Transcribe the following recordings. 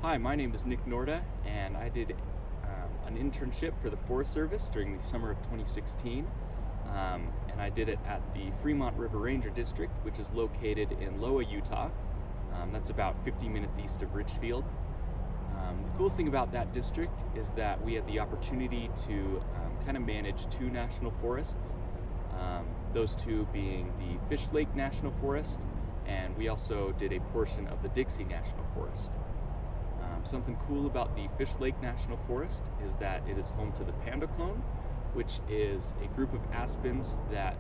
Hi, my name is Nick Norda, and I did an internship for the Forest Service during the summer of 2016. And I did it at the Fremont River Ranger District, which is located in Loa, Utah. That's about 50 minutes east of Richfield. The cool thing about that district is that we had the opportunity to kind of manage two national forests, those two being the Fish Lake National Forest, and we also did a portion of the Dixie National Forest. Something cool about the Fish Lake National Forest is that it is home to the panda clone, which is a group of aspens that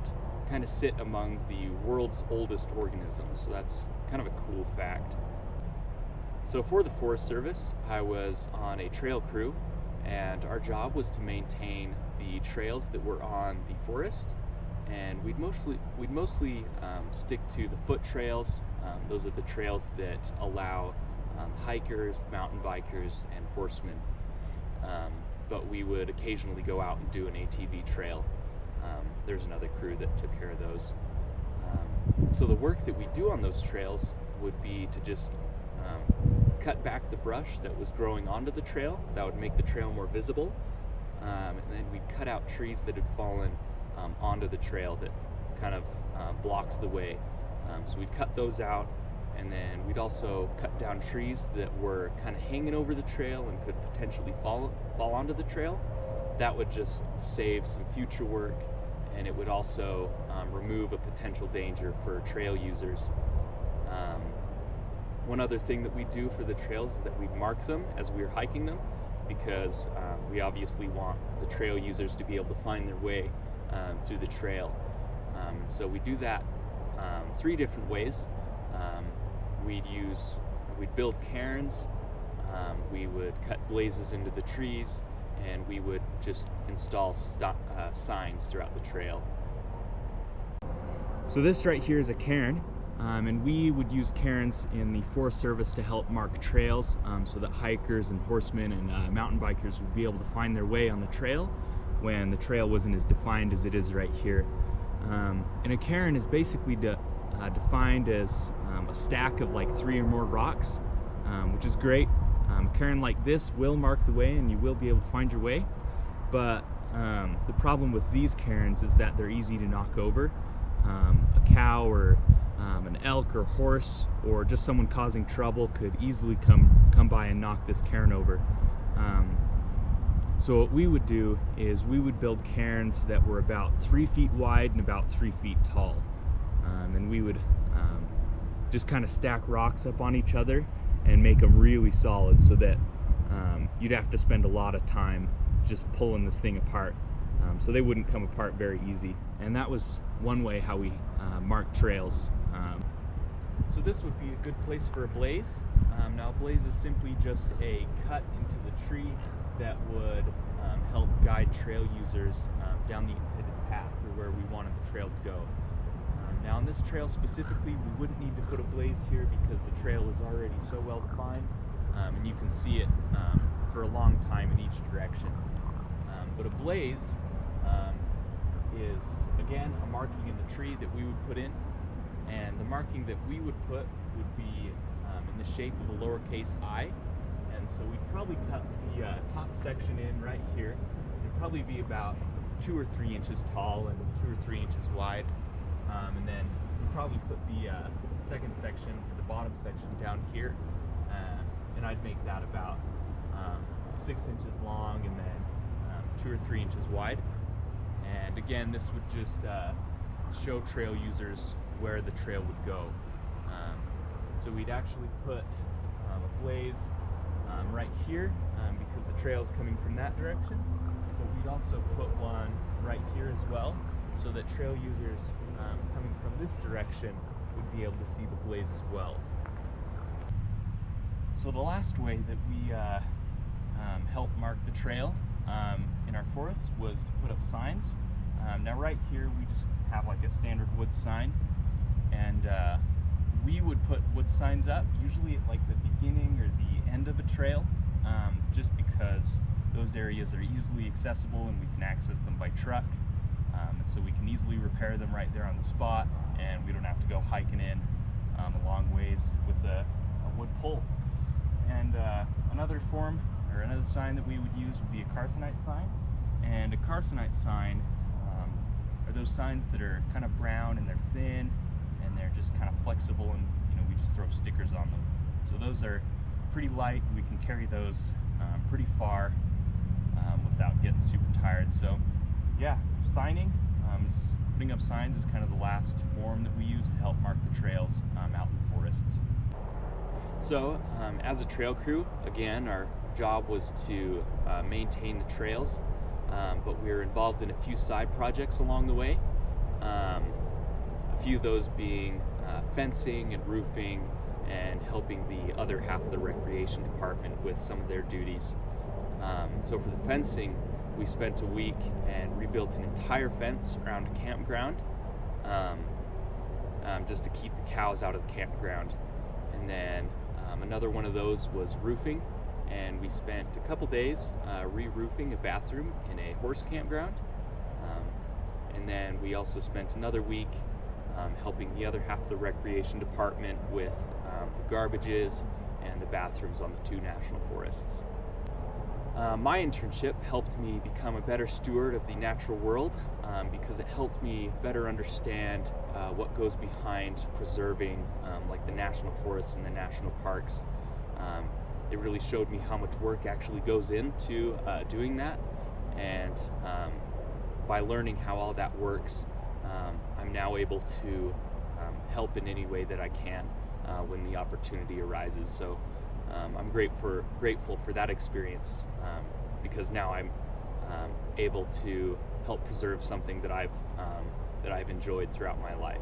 kind of sit among the world's oldest organisms. So that's kind of a cool fact. So for the Forest Service, I was on a trail crew, and our job was to maintain the trails that were on the forest, and we'd mostly stick to the foot trails. Those are the trails that allow hikers, mountain bikers, and horsemen. But we would occasionally go out and do an ATV trail. There's another crew that took care of those. So the work that we do on those trails would be to just cut back the brush that was growing onto the trail. That would make the trail more visible. And then we'd cut out trees that had fallen onto the trail that kind of blocked the way. So we'd cut those out, and then we'd also cut down trees that were kind of hanging over the trail and could potentially fall onto the trail. That would just save some future work, and it would also remove a potential danger for trail users. One other thing that we do for the trails is that we mark them as we're hiking them, because we obviously want the trail users to be able to find their way through the trail. So we do that three different ways. We'd build cairns, we would cut blazes into the trees, and we would just install signs throughout the trail. So this right here is a cairn, and we would use cairns in the Forest Service to help mark trails so that hikers and horsemen and mountain bikers would be able to find their way on the trail when the trail wasn't as defined as it is right here. And a cairn is basically defined as a stack of like 3 or more rocks, which is great. A cairn like this will mark the way and you will be able to find your way, but the problem with these cairns is that they're easy to knock over. A cow or an elk or horse or just someone causing trouble could easily come by and knock this cairn over. So what we would do is we would build cairns that were about 3 feet wide and about 3 feet tall. And we would just kind of stack rocks up on each other and make them really solid so that you'd have to spend a lot of time just pulling this thing apart. So they wouldn't come apart very easy. And that was one way how we mark trails. So this would be a good place for a blaze. Now a blaze is simply just a cut into the tree that would help guide trail users down the intended path or where we wanted the trail to go. Now on this trail specifically, we wouldn't need to put a blaze here because the trail is already so well defined, and you can see it for a long time in each direction. But a blaze is, again, a marking in the tree that we would put in, and the marking that we would put would be in the shape of a lowercase I. And so we'd probably cut the top section in right here. It'd probably be about 2 or 3 inches tall and 2 or 3 inches wide. And then we'd probably put the second section, the bottom section, down here. And I'd make that about 6 inches long and then 2 or 3 inches wide. And again, this would just show trail users where the trail would go. So we'd actually put a blaze right here because the trail is coming from that direction, but we'd also put one right here as well so that trail users coming from this direction would be able to see the blaze as well. So the last way that we help mark the trail in our forests was to put up signs. Now right here we just have like a standard wood sign, and we would put wood signs up usually at like the beginning or the end of a trail, just because those areas are easily accessible and we can access them by truck, and so we can easily repair them right there on the spot, and we don't have to go hiking in a long ways with a wood pole. And another form, or another sign that we would use would be a carcinite sign. And a carcinite sign are those signs that are kind of brown and they're thin and they're just kind of flexible, and we just throw stickers on them. So those are pretty light. We can carry those pretty far without getting super tired. So yeah, signing, putting up signs is kind of the last form that we use to help mark the trails out in the forests. So as a trail crew, again, our job was to maintain the trails, but we were involved in a few side projects along the way. A few of those being fencing and roofing and helping the other half of the recreation department with some of their duties. So for the fencing, we spent a week and rebuilt an entire fence around a campground just to keep the cows out of the campground. And then another one of those was roofing, and we spent a couple days re-roofing a bathroom in a horse campground. And then we also spent another week helping the other half of the recreation department with the garbages and the bathrooms on the 2 national forests. My internship helped me become a better steward of the natural world because it helped me better understand what goes behind preserving like the national forests and the national parks. It really showed me how much work actually goes into doing that, and by learning how all that works, I'm now able to help in any way that I can when the opportunity arises. So I'm grateful for that experience because now I'm able to help preserve something that I've enjoyed throughout my life.